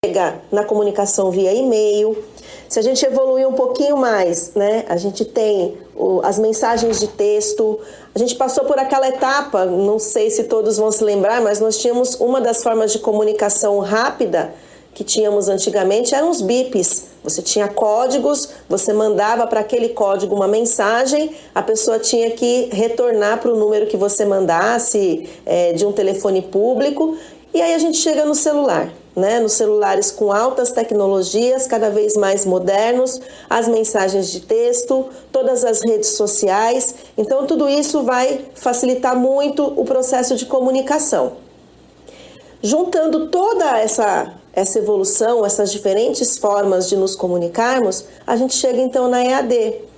chega na comunicação via e-mail. Se a gente evoluir um pouquinho mais, né, a gente tem as mensagens de texto. A gente passou por aquela etapa, não sei se todos vão se lembrar, mas nós tínhamos uma das formas de comunicação rápida que tínhamos antigamente, eram os bips. Você tinha códigos, você mandava para aquele código uma mensagem, a pessoa tinha que retornar para o número que você mandasse, de um telefone público. E aí a gente chega no celular, né? Nos celulares com altas tecnologias, cada vez mais modernos, as mensagens de texto, todas as redes sociais. Então tudo isso vai facilitar muito o processo de comunicação. Juntando toda essa evolução, essas diferentes formas de nos comunicarmos, a gente chega então na EAD.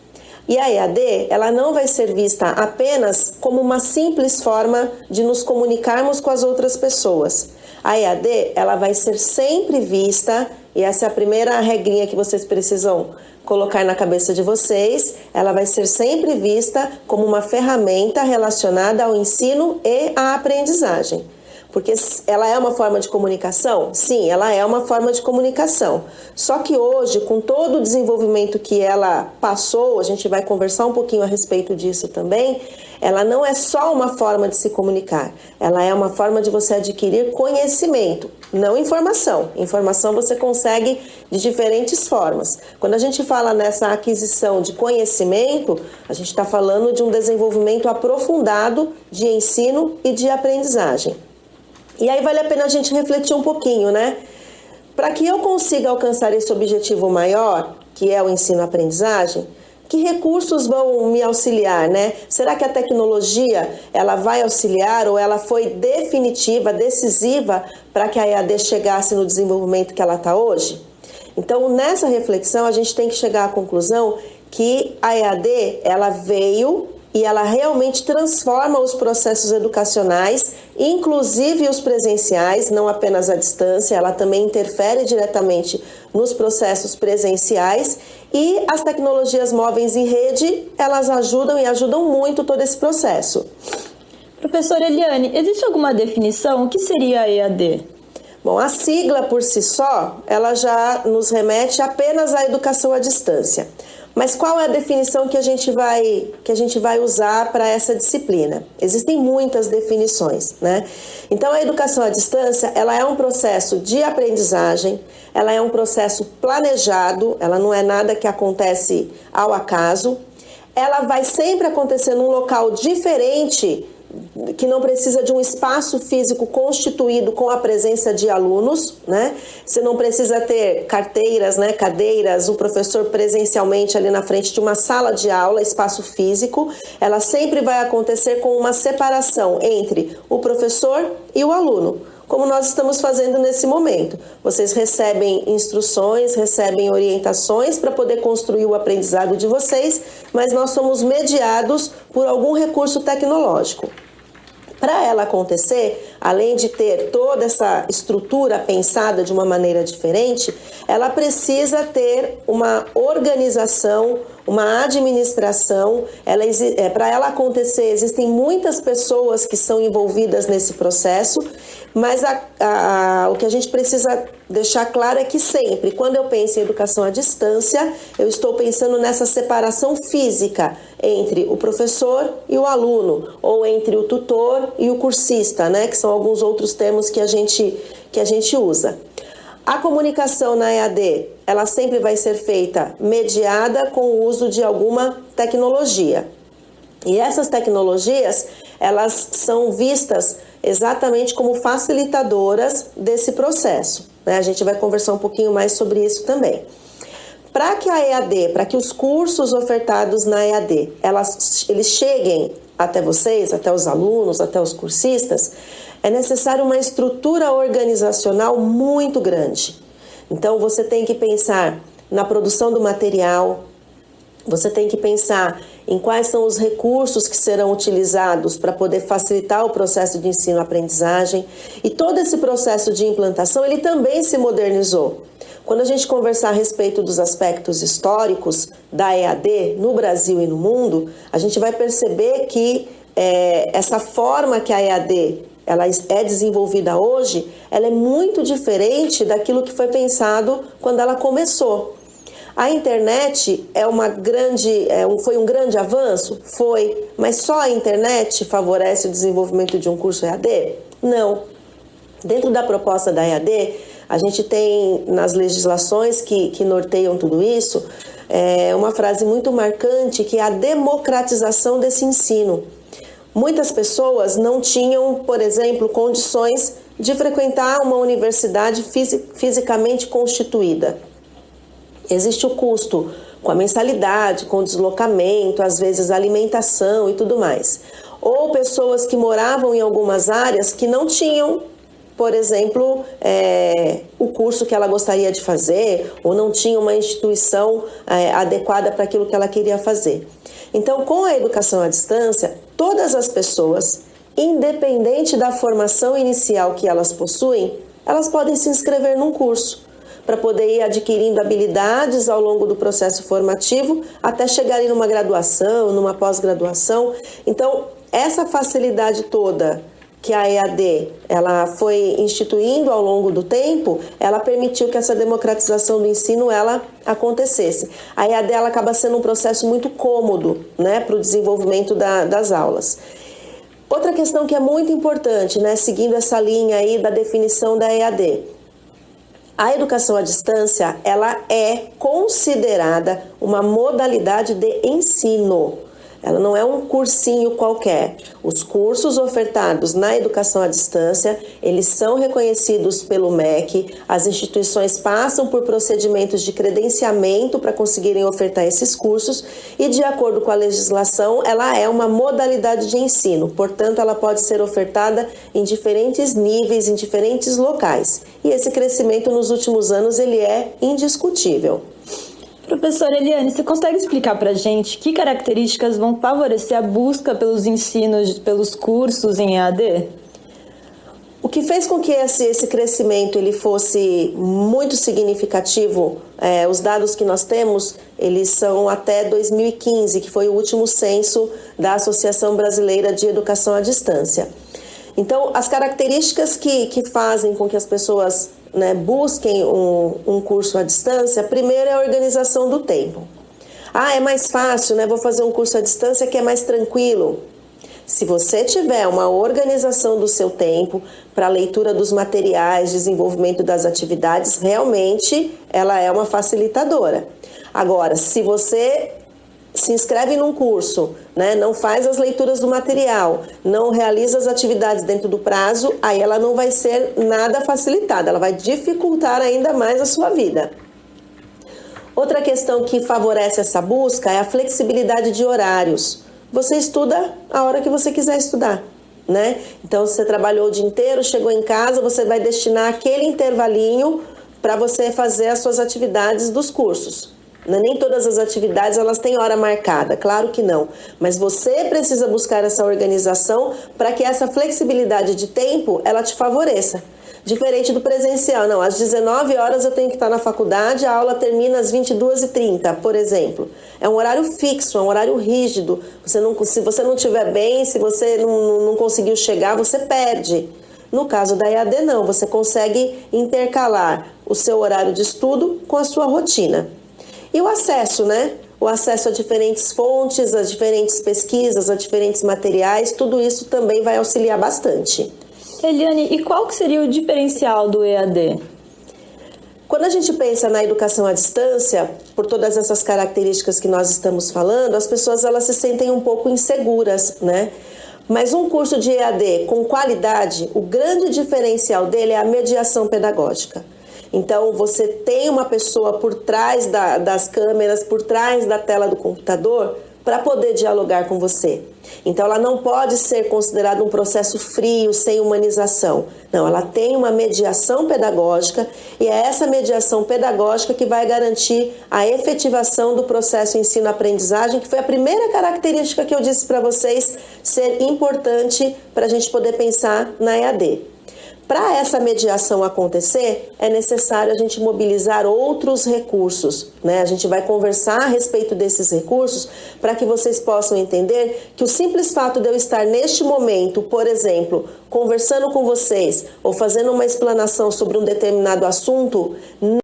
E a EAD, ela não vai ser vista apenas como uma simples forma de nos comunicarmos com as outras pessoas. A EAD, ela vai ser sempre vista, e essa é a primeira regrinha que vocês precisam colocar na cabeça de vocês, ela vai ser sempre vista como uma ferramenta relacionada ao ensino e à aprendizagem. Porque ela é uma forma de comunicação? Sim, ela é uma forma de comunicação. Só que hoje, com todo o desenvolvimento que ela passou, a gente vai conversar um pouquinho a respeito disso também, ela não é só uma forma de se comunicar, ela é uma forma de você adquirir conhecimento, não informação. Informação você consegue de diferentes formas. Quando a gente fala nessa aquisição de conhecimento, a gente está falando de um desenvolvimento aprofundado de ensino e de aprendizagem. E aí vale a pena a gente refletir um pouquinho, né? Para que eu consiga alcançar esse objetivo maior, que é o ensino-aprendizagem, que recursos vão me auxiliar, né? Será que a tecnologia, ela vai auxiliar ou ela foi definitiva, decisiva para que a EAD chegasse no desenvolvimento que ela está hoje? Então, nessa reflexão, a gente tem que chegar à conclusão que a EAD, ela veio e ela realmente transforma os processos educacionais, inclusive os presenciais, não apenas à distância, ela também interfere diretamente nos processos presenciais, e as tecnologias móveis em rede, elas ajudam e ajudam muito todo esse processo. Professora Eliane, existe alguma definição? O que seria a EAD? Bom, a sigla por si só, ela já nos remete apenas à educação à distância. Mas qual é a definição que a gente vai usar para essa disciplina? Existem muitas definições, né? Então, a educação à distância, ela é um processo de aprendizagem, ela é um processo planejado, ela não é nada que acontece ao acaso, ela vai sempre acontecer num local diferente, que não precisa de um espaço físico constituído com a presença de alunos, né? Você não precisa ter carteiras, né, cadeiras, o professor presencialmente ali na frente de uma sala de aula, espaço físico. Ela sempre vai acontecer com uma separação entre o professor e o aluno, como nós estamos fazendo nesse momento. Vocês recebem instruções, recebem orientações para poder construir o aprendizado de vocês, mas nós somos mediados por algum recurso tecnológico. Para ela acontecer, além de ter toda essa estrutura pensada de uma maneira diferente, ela precisa ter uma organização, uma administração. Para ela acontecer, existem muitas pessoas que são envolvidas nesse processo, mas o que a gente precisa deixar claro é que sempre, quando eu penso em educação à distância, eu estou pensando nessa separação física entre o professor e o aluno, ou entre o tutor e o cursista, né, que são alguns outros termos que a gente usa. A comunicação na EAD, ela sempre vai ser feita mediada com o uso de alguma tecnologia. E essas tecnologias, elas são vistas exatamente como facilitadoras desse processo, né? A gente vai conversar um pouquinho mais sobre isso também. Para que a EAD, para que os cursos ofertados na EAD, eles cheguem até vocês, até os alunos, até os cursistas, é necessário uma estrutura organizacional muito grande. Então, você tem que pensar na produção do material, você tem que pensar em quais são os recursos que serão utilizados para poder facilitar o processo de ensino-aprendizagem. E todo esse processo de implantação, ele também se modernizou. Quando a gente conversar a respeito dos aspectos históricos da EAD no Brasil e no mundo, a gente vai perceber que essa forma que a EAD ela é desenvolvida hoje, ela é muito diferente daquilo que foi pensado quando ela começou. A internet foi um grande avanço? Foi, mas só a internet favorece o desenvolvimento de um curso EAD? Não. Dentro da proposta da EAD, a gente tem nas legislações que norteiam tudo isso, uma frase muito marcante que é a democratização desse ensino. Muitas pessoas não tinham, por exemplo, condições de frequentar uma universidade fisicamente constituída. Existe o custo com a mensalidade, com o deslocamento, às vezes alimentação e tudo mais. Ou pessoas que moravam em algumas áreas que não tinham, por exemplo, o curso que ela gostaria de fazer, ou não tinha uma instituição adequada para aquilo que ela queria fazer. Então, com a educação à distância, todas as pessoas, independente da formação inicial que elas possuem, elas podem se inscrever num curso para poder ir adquirindo habilidades ao longo do processo formativo até chegarem numa graduação, numa pós-graduação. Então, essa facilidade toda que a EAD ela foi instituindo ao longo do tempo, ela permitiu que essa democratização do ensino ela acontecesse. A EAD ela acaba sendo um processo muito cômodo, né, para o desenvolvimento das aulas. Outra questão que é muito importante, né, seguindo essa linha aí da definição da EAD, a educação à distância ela é considerada uma modalidade de ensino. Ela não é um cursinho qualquer. Os cursos ofertados na educação à distância, eles são reconhecidos pelo MEC, as instituições passam por procedimentos de credenciamento para conseguirem ofertar esses cursos e, de acordo com a legislação, ela é uma modalidade de ensino, portanto, ela pode ser ofertada em diferentes níveis, em diferentes locais. E esse crescimento nos últimos anos, ele é indiscutível. Professora Eliane, você consegue explicar para a gente que características vão favorecer a busca pelos ensinos, pelos cursos em EAD? O que fez com que esse crescimento ele fosse muito significativo, os dados que nós temos, eles são até 2015, que foi o último censo da Associação Brasileira de Educação à Distância. Então, as características que fazem com que as pessoas, né, busquem um curso à distância, primeiro é a organização do tempo. É mais fácil, né? Vou fazer um curso à distância que é mais tranquilo. Se você tiver uma organização do seu tempo para a leitura dos materiais, desenvolvimento das atividades, realmente ela é uma facilitadora. Agora, se você se inscreve num curso, né, não faz as leituras do material, não realiza as atividades dentro do prazo, aí ela não vai ser nada facilitada, ela vai dificultar ainda mais a sua vida. Outra questão que favorece essa busca é a flexibilidade de horários. Você estuda a hora que você quiser estudar, né? Então, se você trabalhou o dia inteiro, chegou em casa, você vai destinar aquele intervalinho para você fazer as suas atividades dos cursos. Nem todas as atividades elas têm hora marcada, claro que não. Mas você precisa buscar essa organização para que essa flexibilidade de tempo ela te favoreça. Diferente do presencial, não, às 19 horas eu tenho que estar na faculdade, a aula termina às 22h30, por exemplo. É um horário fixo, é um horário rígido. Se você não estiver bem, se você não conseguiu chegar, você perde. No caso da EAD, não, você consegue intercalar o seu horário de estudo com a sua rotina. E o acesso, né? O acesso a diferentes fontes, a diferentes pesquisas, a diferentes materiais, tudo isso também vai auxiliar bastante. Eliane, e qual que seria o diferencial do EAD? Quando a gente pensa na educação à distância, por todas essas características que nós estamos falando, as pessoas elas se sentem um pouco inseguras, né? Mas um curso de EAD com qualidade, o grande diferencial dele é a mediação pedagógica. Então, você tem uma pessoa por trás das câmeras, por trás da tela do computador, para poder dialogar com você. Então, ela não pode ser considerada um processo frio, sem humanização. Não, ela tem uma mediação pedagógica e é essa mediação pedagógica que vai garantir a efetivação do processo ensino-aprendizagem, que foi a primeira característica que eu disse para vocês ser importante para a gente poder pensar na EAD. Para essa mediação acontecer, é necessário a gente mobilizar outros recursos, né? A gente vai conversar a respeito desses recursos para que vocês possam entender que o simples fato de eu estar neste momento, por exemplo, conversando com vocês ou fazendo uma explanação sobre um determinado assunto,